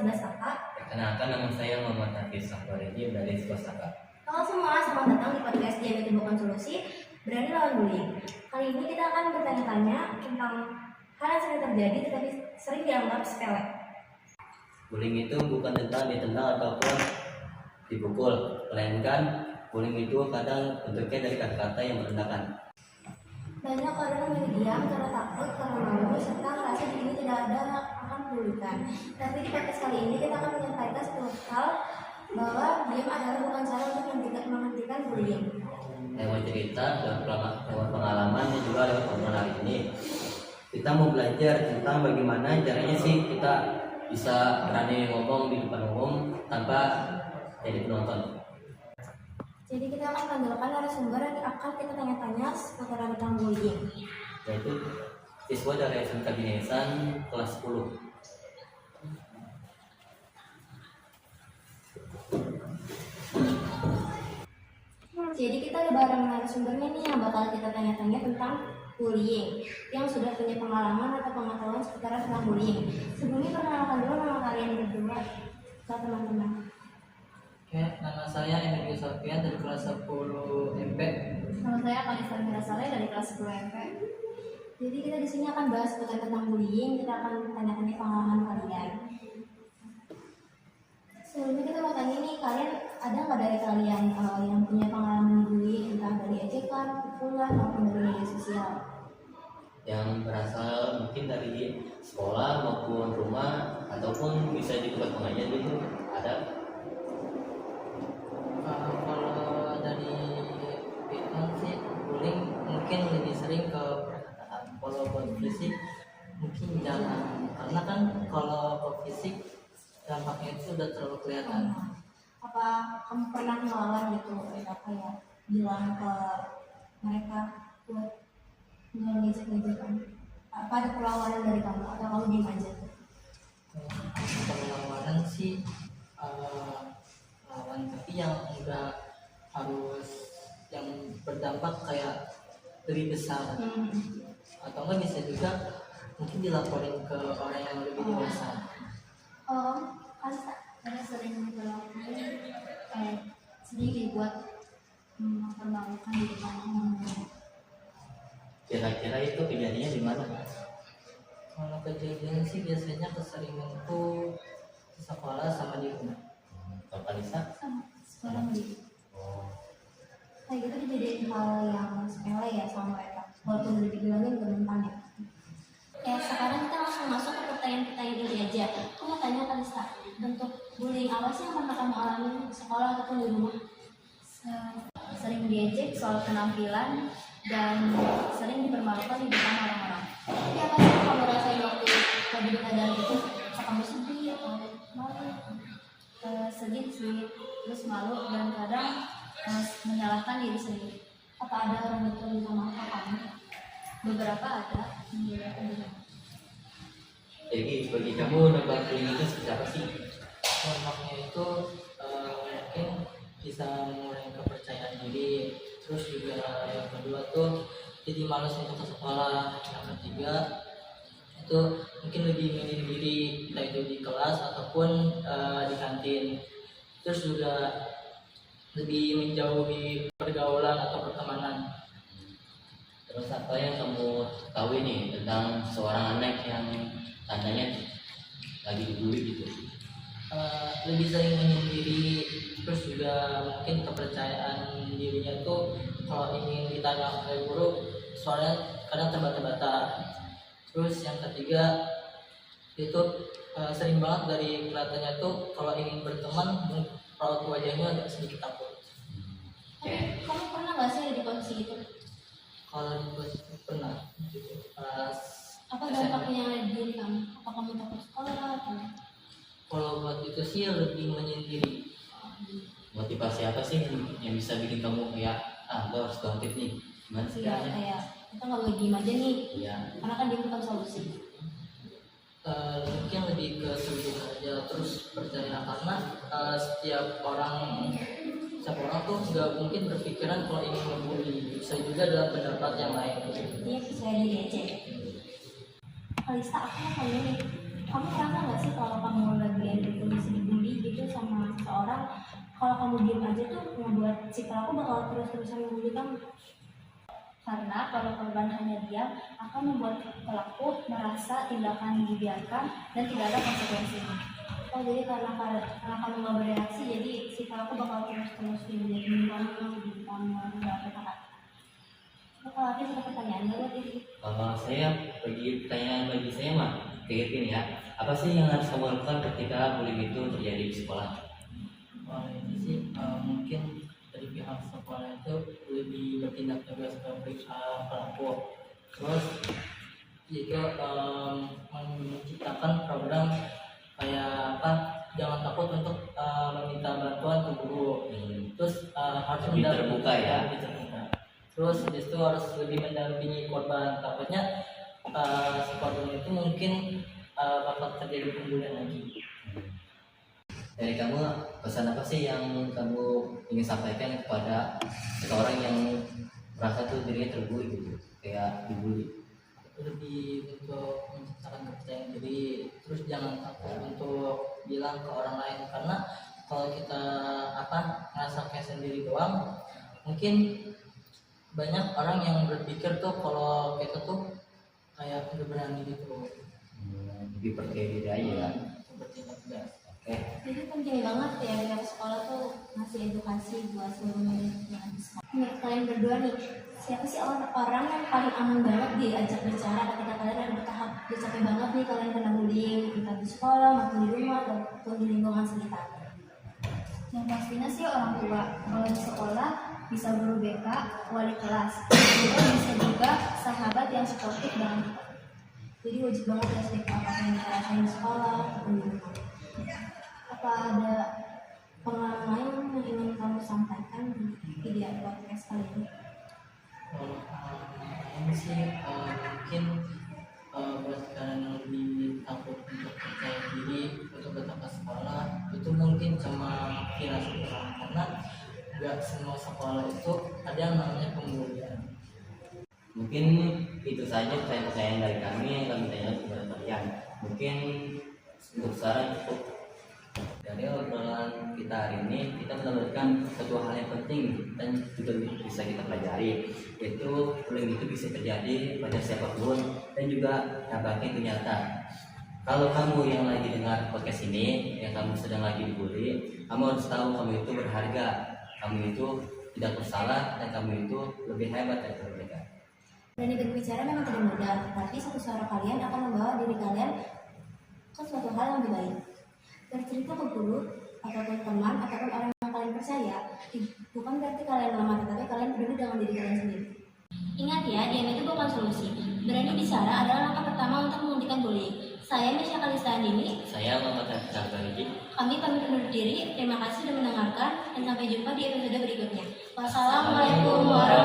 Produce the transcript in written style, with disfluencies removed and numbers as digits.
11 kakak. Perkenalkan, nama saya Muhammad Hafiz Akbarudin dari sekolah Saka. Halo semua, selamat datang di podcast Diam Itu Bukan Solusi, Berani Lawan Bullying. Kali ini kita akan bertanya-tanya tentang hal yang sering terjadi tetapi sering dianggap sepele. Bullying itu bukan tentang ditendang ataupun dipukul, melainkan bullying itu kadang bentuknya dari kata-kata yang merendahkan. Banyak orang yang memilih diam karena takut, karena malu, serta merasa dirinya tidak ada akan pedulikan. Tapi di podcast kali ini kita akan menyampaikan satu hal, bahwa diam adalah bukan cara untuk menghentikan bullying. Lewat cerita, lewat pengalaman, dan juga lewat obrolan hari ini, kita mau belajar tentang bagaimana caranya sih kita bisa berani ngomong di depan umum tanpa jadi penonton. Jadi kita akan panggilkan narasumber yang akan kita tanya-tanya seputar tentang bullying. Yaitu siswa dari SMK Binesan kelas 10. Jadi kita ada bareng narasumbernya nih yang bakal kita tanya-tanya tentang bullying, yang sudah punya pengalaman atau pengetahuan seputar tentang bullying. Sebelumnya perkenalkan dulu nama kalian berdua ke teman-teman. Oke, nama saya Emilio Sofian dari kelas 10 MP. Nama saya Kalista Mirasale dari kelas 10 MP. Jadi kita di sini akan bahas seputar tentang bullying. Kita akan tanya-tanya pengalaman kalian. Sebelumnya kita mau tanya nih, kalian ada nggak dari kalian yang punya pengalaman bullying, entah dari ejekan, pukulan, maupun dari media sosial? Yang berasal mungkin dari sekolah maupun rumah ataupun bisa di tempat pengajian gitu ada. Kalau dari Vietnam sih bullying mungkin lebih sering ke perkataan. Kalau buat fisik mungkin jangan, karena kan kalau ke fisik dampaknya itu sudah terlalu kelihatan. Apa kamu pernah ngelawan gitu, apa ya, bilang ke mereka buat ngejek-ngejekan? Apa ada perlawanan dari kamu atau kamu diam aja? Perlawanan sih lawan, tapi yang enggak harus yang berdampak kayak lebih besar. Atau enggak bisa juga mungkin dilaporin ke orang yang lebih dewasa. Ada sering berlaku sedih dibuat mempermalukan di depan umum. Kira-kira itu kejadiannya di mana? Kalau kejadian sih biasanya keseringan tuh di sekolah sama di rumah. Kalau Kalista? Sama sekarang di kayak gitu dijadiin hal yang sepele ya sama mereka, walaupun udah dibilangin bermentan ya. Sekarang kita langsung masuk ke pertanyaan-pertanyaan ini aja. Aku mau tanya Kalista, bentuk bullying apa sih yang pernah kamu alami di sekolah ataupun di rumah? Sering diejek soal penampilan dan sering dipermalukan di depan orang-orang. Tapi apa sih yang kamu rasain waktu kamu ada gitu? Apa kamu sedih atau malu? Sedih sih, terus malu dan kadang menyalahkan diri sendiri. Apa ada orang itu yang bisa maafkan kamu? Beberapa ada, beberapa tidak. Jadi bagi kamu nambah bullying itu seperti apa sih? Dampaknya itu mungkin bisa mengurangi kepercayaan diri. Terus juga yang kedua tuh jadi malas untuk ke sekolah. Yang ketiga itu mungkin lebih menyendiri, entah itu di kelas ataupun di kantin. Terus juga lebih menjauhi pergaulan atau pertemanan. Terus apa yang kamu tahu nih tentang seorang anak yang tandanya lagi dibully gitu? Lebih sering menyendiri, terus juga mungkin kepercayaan dirinya tuh kalau ingin ditanya oleh guru soalnya kadang terbata-bata. Terus yang ketiga itu sering banget dari kelihatannya tuh kalau ingin berteman raut wajahnya agak sedikit takut. Kamu pernah nggak sih ada di posisi itu? Kalau di posisi pernah gitu, pas Apa SMA. dampaknya diri kamu? Apa kamu takut sekolah atau? Kalau buat itu sih lebih menyendiri. Motivasi apa sih yang bisa bikin kamu kayak lo harus bangkit nih? Gimana sih Iya, caranya? kayak kita nggak boleh diem aja nih, Iya. karena kan dia bukan solusi. Mungkin lebih ke sujud aja, terus percaya karena setiap orang tuh nggak mungkin berpikiran kalau ingin membuli, bisa juga dalam pendapat yang lain. Dia percaya diri aja. Kalista, aku mau tanya nih, Kamu merasa nggak sih kalau kamu lagi ada di kondisi dibully gitu sama seseorang, kalau kamu diem aja tuh membuat si pelaku bakal terus-terusan membuli kamu? Karena kalau korban hanya diam akan membuat pelaku merasa tindakan dibiarkan dan tidak ada konsekuensinya. Oh, jadi karena kamu nggak bereaksi, jadi si pelaku bakal terus-terus menjadi kamu nggak berkata. Kalau ada pertanyaan buat ini. Kalau saya bagi saya mah kayak gini ya. Apa sih yang harus kamu lakukan ketika bullying itu terjadi di sekolah? Kalau ini sih mungkin dari pihak sekolah itu lebih bertindak tegas ke pelaku. Terus juga menciptakan program kayak apa, jangan takut untuk meminta bantuan ke guru. Terus harus Lebih terbuka ya. lebih terbuka. Terus habis itu harus lebih mendampingi korban, takutnya si korban itu mungkin bakal terjadi pembulian lagi. Dari kamu, pesan apa sih yang kamu ingin sampaikan kepada seseorang yang merasa tuh dirinya terbully gitu, kayak dibully? Lebih untuk menciptakan kepercayaan diri, terus jangan takut untuk bilang ke orang lain, karena kalau kita ngerasa kayak sendiri doang, mungkin banyak orang yang berpikir tuh kalau kita tuh kayak udah berani gitu. Lebih percaya diri aja ya. Seperti itu. Oke. Jadi penting banget ya pihak sekolah tuh ngasih edukasi buat seluruh murid-murid di sekolah. Menurut kalian berdua nih, siapa sih orang yang paling aman banget diajak bicara ketika kalian ada di tahap udah capek banget nih kalian kena bullying, entah di sekolah maupun di rumah ataupun di lingkungan sekitar? Yang pastinya sih orang tua. Kalau di sekolah bisa guru BK, wali kelas, bisa juga sahabat yang suportif dengan kita. Jadi wajib banget ya setiap apa yang kita rasain di sekolah ataupun di rumah. Apa ada pengalaman lain yang ingin kamu sampaikan di video podcast kali ini? Kalau ini sih mungkin buat kalian yang lebih takut untuk percaya diri untuk datang ke sekolah, itu mungkin cuma firasat orang, karena nggak semua sekolah itu ada yang namanya pembulian. Mungkin itu saja pertanyaan dari kami yang kami tanyakan kepada kalian. Mungkin untuk sekarang cukup. Dari obrolan kita hari ini, kita mendapatkan satu hal yang penting dan juga bisa kita pelajari, yaitu bullying itu bisa terjadi pada siapapun dan juga dampaknya itu nyata. Kalau kamu yang lagi dengar podcast ini, yang kamu sedang lagi dibully, kamu harus tahu kamu itu berharga, kamu itu tidak bersalah, dan kamu itu lebih hebat dari mereka. Berani berbicara memang tidak mudah, tapi satu suara kalian akan membawa diri kalian ke suatu hal yang lebih baik. Bercerita ke guru, ataupun teman, ataupun orang yang kalian percaya, bukan berarti kalian lemah, tetapi kalian peduli dengan diri kalian sendiri. Ingat ya, diam itu bukan solusi. Berani bicara adalah langkah pertama untuk menghentikan bullying. Saya Misha Kalistandini. Saya Muhammad Hafiz. Kami pamit undur diri. Terima kasih sudah mendengarkan dan sampai jumpa di episode berikutnya. Wassalamualaikum warahmatullahi wabarakatuh.